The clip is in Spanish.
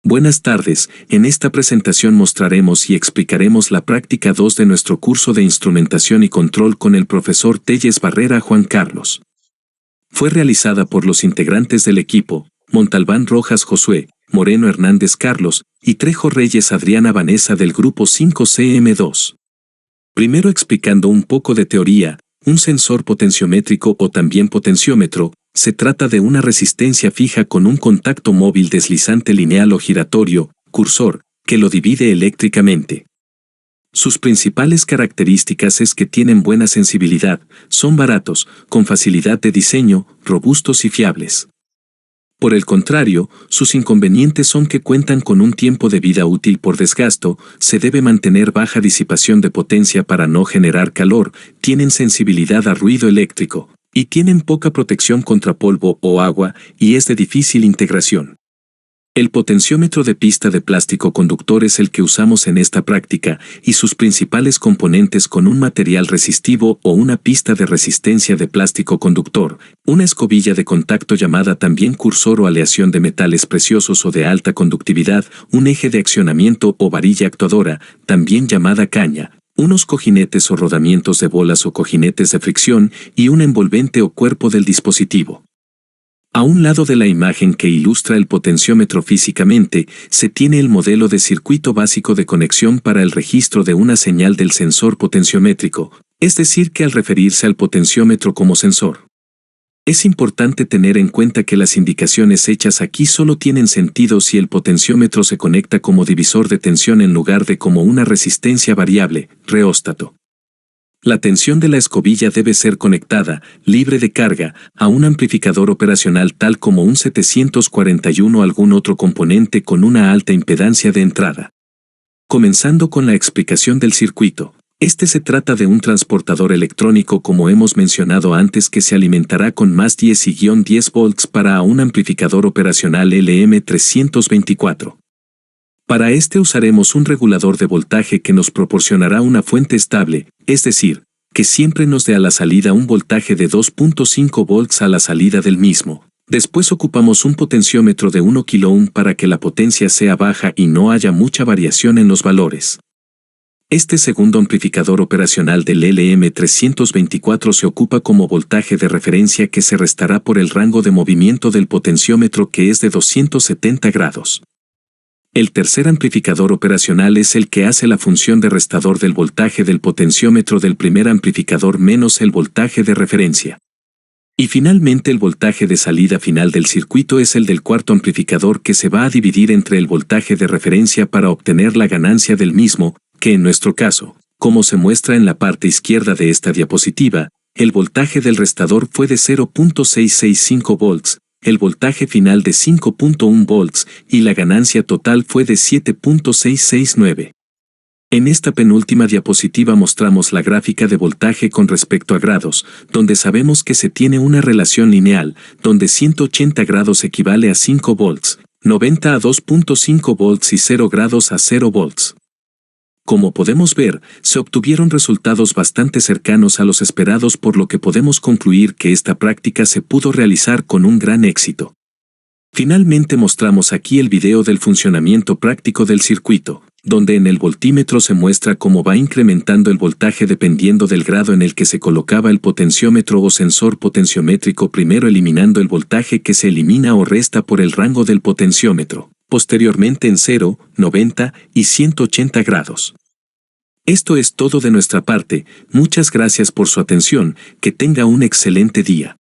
Buenas tardes, en esta presentación mostraremos y explicaremos la práctica 2 de nuestro curso de Instrumentación y Control con el profesor Telles Barrera Juan Carlos. Fue realizada por los integrantes del equipo, Montalbán Rojas Josué, Moreno Hernández Carlos, y Trejo Reyes Adriana Vanessa del grupo 5CM2. Primero explicando un poco de teoría, un sensor potenciométrico o también potenciómetro, se trata de una resistencia fija con un contacto móvil deslizante lineal o giratorio, cursor, que lo divide eléctricamente. Sus principales características es que tienen buena sensibilidad, son baratos, con facilidad de diseño, robustos y fiables. Por el contrario, sus inconvenientes son que cuentan con un tiempo de vida útil por desgasto, se debe mantener baja disipación de potencia para no generar calor, tienen sensibilidad a ruido eléctrico, y tienen poca protección contra polvo o agua, y es de difícil integración. El potenciómetro de pista de plástico conductor es el que usamos en esta práctica, y sus principales componentes con un material resistivo o una pista de resistencia de plástico conductor, una escobilla de contacto llamada también cursor o aleación de metales preciosos o de alta conductividad, un eje de accionamiento o varilla actuadora, también llamada caña, unos cojinetes o rodamientos de bolas o cojinetes de fricción y un envolvente o cuerpo del dispositivo. A un lado de la imagen que ilustra el potenciómetro físicamente, se tiene el modelo de circuito básico de conexión para el registro de una señal del sensor potenciométrico, es decir que al referirse al potenciómetro como sensor. Es importante tener en cuenta que las indicaciones hechas aquí solo tienen sentido si el potenciómetro se conecta como divisor de tensión en lugar de como una resistencia variable, reóstato. La tensión de la escobilla debe ser conectada, libre de carga, a un amplificador operacional tal como un 741 o algún otro componente con una alta impedancia de entrada. Comenzando con la explicación del circuito. Este se trata de un transportador electrónico como hemos mencionado antes que se alimentará con más 10 y -10 volts para un amplificador operacional LM324. Para este usaremos un regulador de voltaje que nos proporcionará una fuente estable, es decir, que siempre nos dé a la salida un voltaje de 2.5 volts a la salida del mismo. Después ocupamos un potenciómetro de 1 kΩ para que la potencia sea baja y no haya mucha variación en los valores. Este segundo amplificador operacional del LM324 se ocupa como voltaje de referencia que se restará por el rango de movimiento del potenciómetro que es de 270 grados. El tercer amplificador operacional es el que hace la función de restador del voltaje del potenciómetro del primer amplificador menos el voltaje de referencia. Y finalmente el voltaje de salida final del circuito es el del cuarto amplificador que se va a dividir entre el voltaje de referencia para obtener la ganancia del mismo, que en nuestro caso, como se muestra en la parte izquierda de esta diapositiva, el voltaje del restador fue de 0.665 volts, el voltaje final de 5.1 volts y la ganancia total fue de 7.669. En esta penúltima diapositiva mostramos la gráfica de voltaje con respecto a grados, donde sabemos que se tiene una relación lineal, donde 180 grados equivale a 5 volts, 90 a 2.5 volts y 0 grados a 0 volts. Como podemos ver, se obtuvieron resultados bastante cercanos a los esperados por lo que podemos concluir que esta práctica se pudo realizar con un gran éxito. Finalmente mostramos aquí el video del funcionamiento práctico del circuito, donde en el voltímetro se muestra cómo va incrementando el voltaje dependiendo del grado en el que se colocaba el potenciómetro o sensor potenciométrico, primero eliminando el voltaje que se elimina o resta por el rango del potenciómetro, posteriormente en 0, 90 y 180 grados. Esto es todo de nuestra parte, muchas gracias por su atención, que tenga un excelente día.